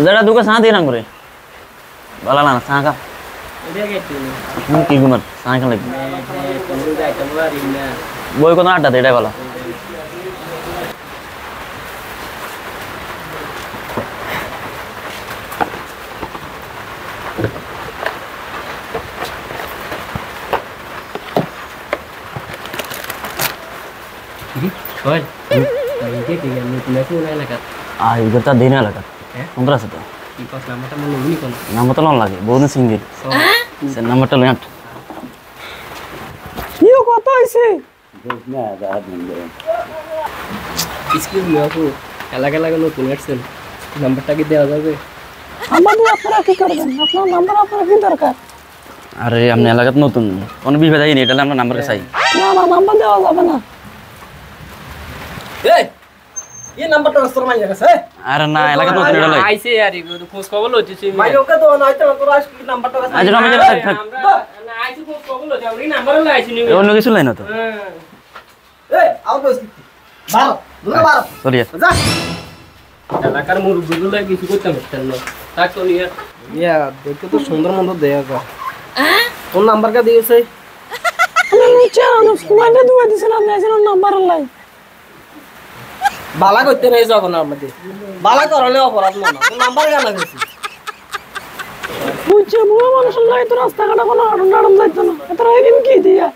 जरा दुका साथ ही रंग रे बाला ना साका की गुमर साका लगी बोय को ना आटा देड़ा वाला Coy, ini dia nih punya lagi. इधर ता देने लगा पंद्रह से तो Pas nama teman lu ini kan. nama तो लोन लगे बहुत सिंगल से nama तो लेंट ये कत आइसे देखना आजाद नहीं Excuse me aku, এলাকা নতুন আসছেন নাম্বারটা কি দেওয়া যাবে? আমাদের আপনারা কি করবেন আপনার নাম্বার আপনার কি দরকার अरे हमने लगत नतून कोन भी बताई नहीं এটা আমরা নাম্বার কে চাই না না নাম্বার দেওয়া যাবে না এই এই নাম্বারটা রাস্তার মাইয়া গেছে अरे ना लगत नतून এটা লাই আইছে আর এগুলো খোঁজ খবর লইতেছি মাই ওকে তো না আইতে তোর আজ কি নাম্বারটা কাছে আজ না মেজে থাক না আইছে খোঁজ খবর লইতে আমি নাম্বারও লাইছি নি অন্য কিছু লাই না তো এই আও বস বারো দুটো বারো সরিয়া যা এলাকার মুরব্বিগুলো কিছু করতে পারতেন না তাক তো নিয়ে ইয়া দেখতে তো সুন্দর মন্দ দেয়া গো কোন নাম্বার কা দিয়েছে আমি নিচে আনো স্কুলে দুয়া দিছেন আপনি আছেন নাম্বার লাই বালা করতে নাই যখন আমাদের বালা করলে অপরাধ না নাম্বার কেন দিয়েছে বুঝছে বুয়া মানুষের লাই তো রাস্তা কাটা কোনো আড়ন আড়ন যাইতো না এত রাগিন কি দিয়া